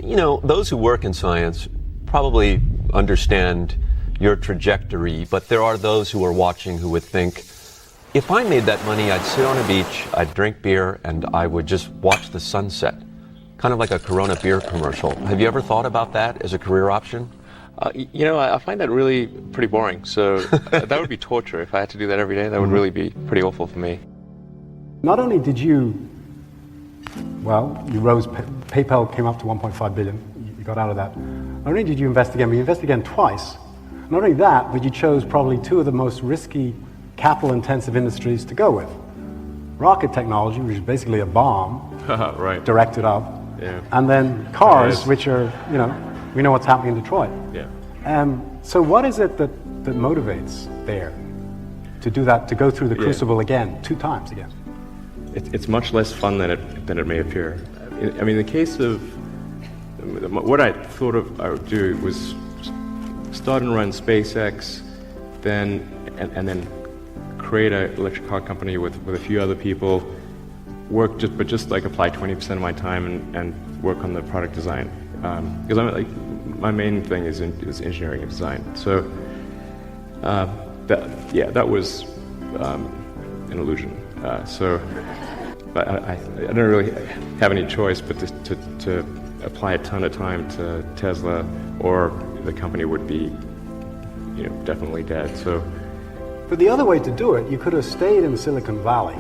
You know, those who work in science probably understand your trajectory, but there are those who are watching who would think, if I made that money, I'd sit on a beach, I'd drink beer, and I would just watch the sunset. Kind of like a Corona beer commercial. Have you ever thought about that as a career option? You know, I find that really pretty boring. So that would be torture. If I had to do that every day, that would really be pretty awful for me. Not only did you rose, PayPal came up to 1.5 billion, you got out of that. Not only did you invest again, but you invested again twice. Not only that, but you chose probably two of the most risky, capital-intensive industries to go with. Rocket technology, which is basically a bomb, right. directed up, yeah. And then cars, which are, you know, we know what's happening in Detroit. Yeah. So what is it that motivates Bayer to do that, to go through the crucible again, 2 times again? It's much less fun than it may appear. I mean, the case of what I thought of I would do was start and run SpaceX, then and then create an electric car company with a few other people, but just like apply 20% of my time and work on the product design. Because I'm like, my main thing is engineering and design. So that was an illusion. But I don't really have any choice but to apply a ton of time to Tesla, or the company would be, you know, definitely dead. So. But the other way to do it, you could have stayed in Silicon Valley,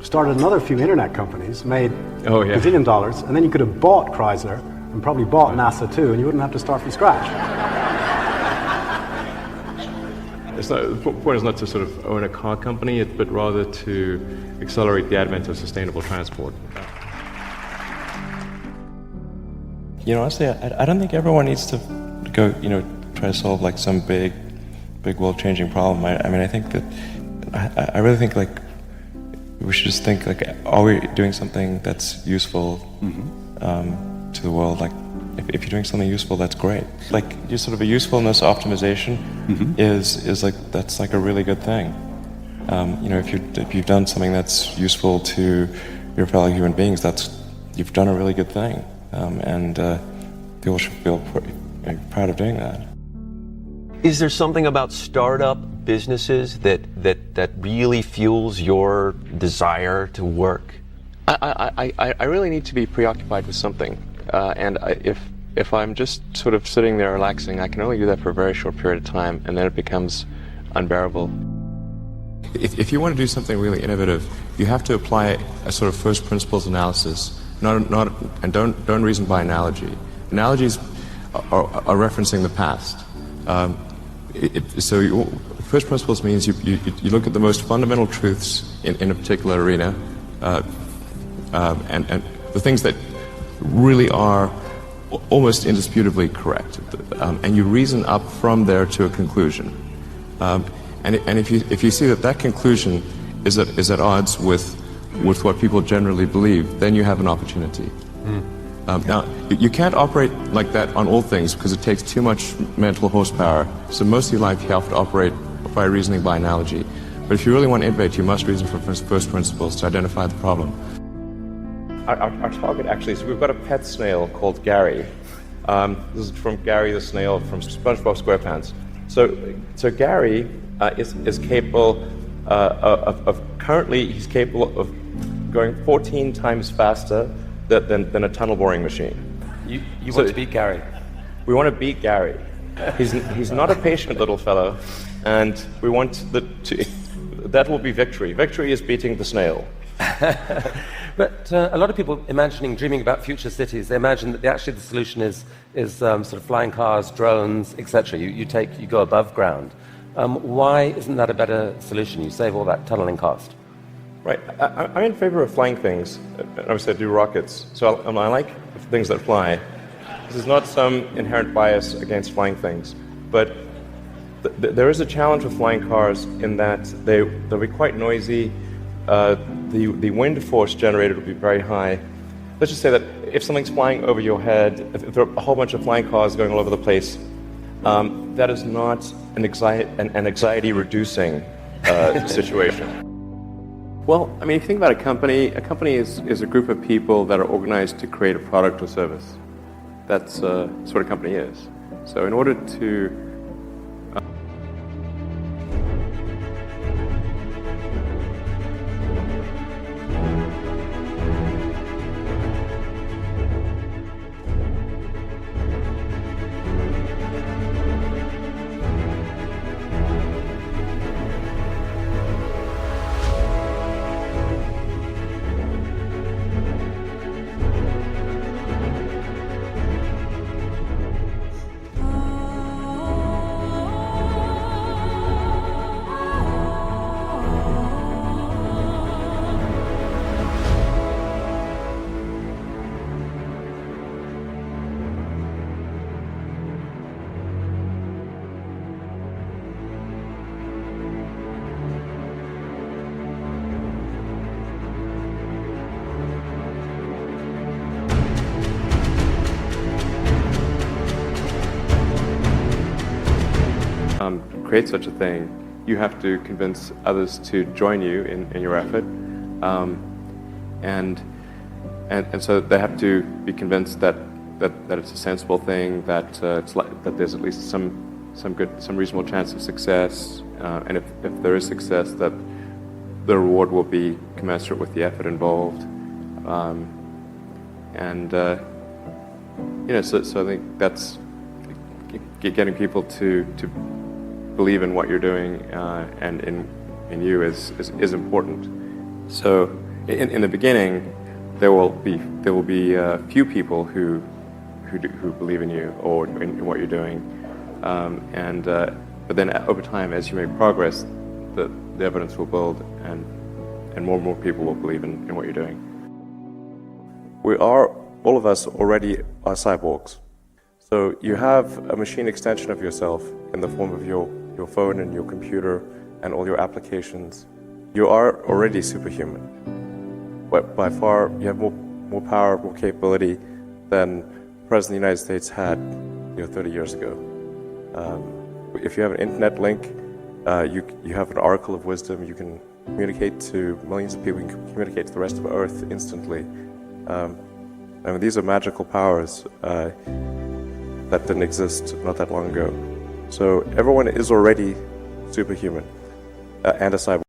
started another few internet companies, made $1 billion, and then you could have bought Chrysler and probably bought NASA too, and you wouldn't have to start from scratch. The point is not to sort of own a car company, but rather to accelerate the advent of sustainable transport. You know, honestly, I don't think everyone needs to go, you know, try to solve like some big world-changing problem. I mean, I think that, I really think like, we should just think like, are we doing something that's useful to the world? Like, if you're doing something useful, that's great. Like, just sort of a usefulness optimization is like, that's like a really good thing. You know, if you've done something that's useful to your fellow human beings, you've done a really good thing. And people should feel proud of doing that. Is there something about startup businesses that really fuels your desire to work? I really need to be preoccupied with something, and if I'm just sort of sitting there relaxing, I can only do that for a very short period of time, and then it becomes unbearable. If you want to do something really innovative, you have to apply a sort of first principles analysis, and don't reason by analogy. Analogies are referencing the past. First principles means you look at the most fundamental truths in a particular arena, and the things that really are almost indisputably correct, and you reason up from there to a conclusion. And if you see that conclusion is at odds with what people generally believe, then you have an opportunity. Now, you can't operate like that on all things because it takes too much mental horsepower. So most of your life you have to operate by reasoning by analogy. But if you really want to innovate, you must reason from first principles to identify the problem. Our target actually is, we've got a pet snail called Gary. This is from Gary the snail from SpongeBob SquarePants. So Gary is capable currently he's capable of going 14 times faster than a tunnel boring machine. You want to beat Gary? We want to beat Gary. He's not a patient little fellow, and we want that will be victory. Victory is beating the snail. But a lot of people dreaming about future cities, they imagine that actually the solution is sort of flying cars, drones, etc. You go above ground. Why isn't that a better solution? You save all that tunneling cost. Right. I'm in favor of flying things. Obviously, I do rockets, so I like things that fly. This is not some inherent bias against flying things, but there is a challenge with flying cars in that they'll be quite noisy. The wind force generated will be very high. Let's just say that if something's flying over your head, if there are a whole bunch of flying cars going all over the place, that is not an anxiety-reducing situation. Well, I mean, if you think about a company is a group of people that are organized to create a product or service. that's what a company is. So in order to create such a thing, you have to convince others to join you in your effort, and so they have to be convinced that it's a sensible thing, that that there's at least some reasonable chance of success, and if there is success, that the reward will be commensurate with the effort involved, so I think that's getting people to believe in what you're doing and in you is important. So in the beginning, there will be few people who believe in you or in what you're doing, but then over time, as you make progress, the evidence will build, and more people will believe in what you're doing. All of us already are cyborgs. So you have a machine extension of yourself in the form of your phone and your computer and all your applications. You are already superhuman. But by far, you have more power, more capability than the President of the United States had 30 years ago. If you have an internet link, you have an oracle of wisdom. You can communicate to millions of people. You can communicate to the rest of Earth instantly. These are magical powers that didn't exist not that long ago. So everyone is already superhuman and a cyborg.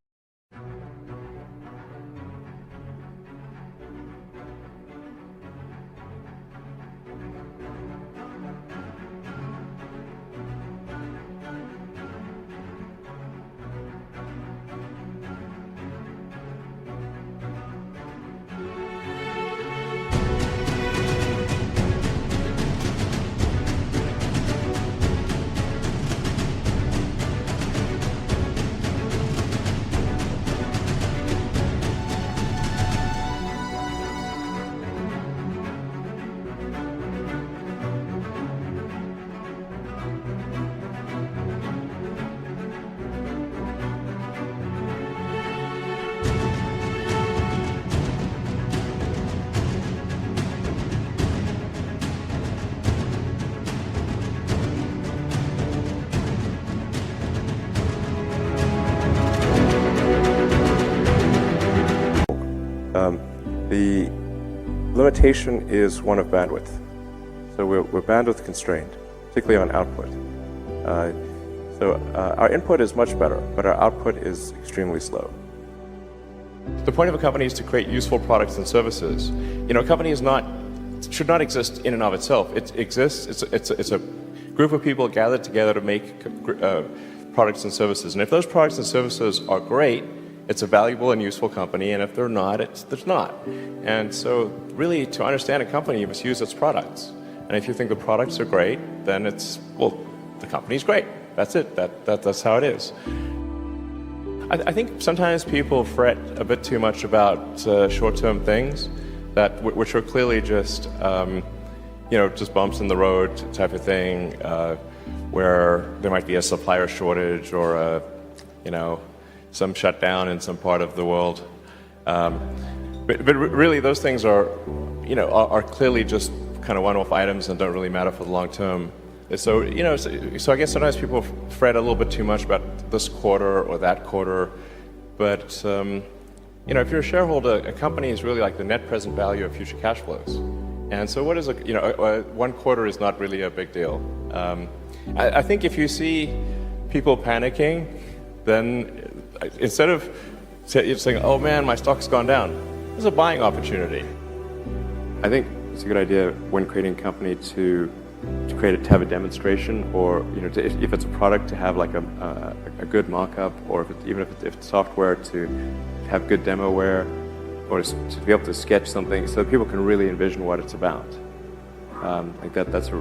The limitation is one of bandwidth. So we're bandwidth constrained, particularly on output. Our input is much better, but our output is extremely slow. The point of a company is to create useful products and services. A company should not exist in and of itself. It exists. It's a group of people gathered together to make products and services. And if those products and services are great, it's a valuable and useful company, and if they're not, it's not. And so really, to understand a company, you must use its products. And if you think the products are great, then the company's great. That's it. That's how it is. I think sometimes people fret a bit too much about short-term things, which are clearly just just bumps in the road type of thing, where there might be a supplier shortage or some shutdown in some part of the world. But really, those things are clearly just kind of one-off items and don't really matter for the long term. So I guess sometimes people fret a little bit too much about this quarter or that quarter. But if you're a shareholder, a company is really like the net present value of future cash flows. And so what is a, you know, 1/4 is not really a big deal. I think if you see people panicking, then instead of saying, oh man, my stock's gone down, there's a buying opportunity. I think it's a good idea when creating a company to have a demonstration, or you know, if it's a product, to have like a good mock-up, or even if it's software, to have good demoware, or to be able to sketch something so that people can really envision what it's about. Like that's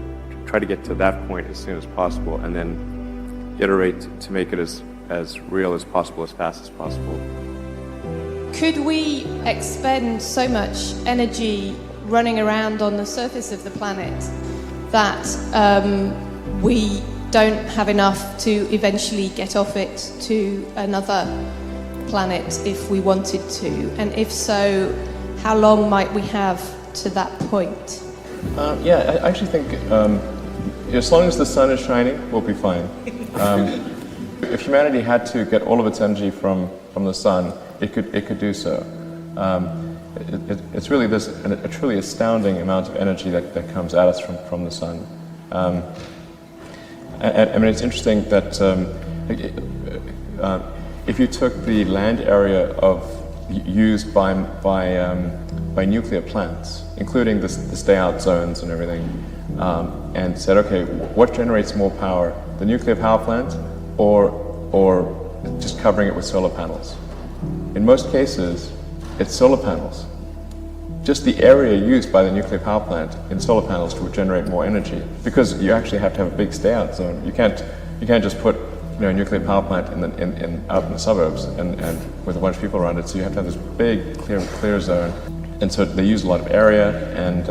try to get to that point as soon as possible, and then iterate to make it as real as possible, as fast as possible. Could we expend so much energy running around on the surface of the planet that we don't have enough to eventually get off it to another planet if we wanted to? And if so, how long might we have to that point? Yeah, I actually think as long as the sun is shining, we'll be fine. If humanity had to get all of its energy from the sun, it could do so. It's really a truly astounding amount of energy that comes at us from the sun. I mean, it's interesting that if you took the land area used by nuclear plants, including the stay-out zones and everything, and said, okay, what generates more power, the nuclear power plant or just covering it with solar panels? In most cases, it's solar panels. Just the area used by the nuclear power plant in solar panels would generate more energy, because you actually have to have a big stay-out zone. You can't just put a nuclear power plant out in the suburbs and with a bunch of people around it. So you have to have this big clear zone, and so they use a lot of area. And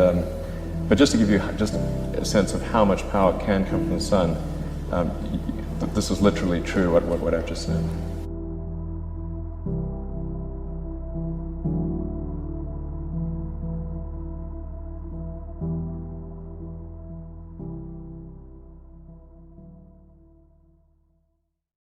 but just to give you just a sense of how much power can come from the sun, this is literally true what I've just said.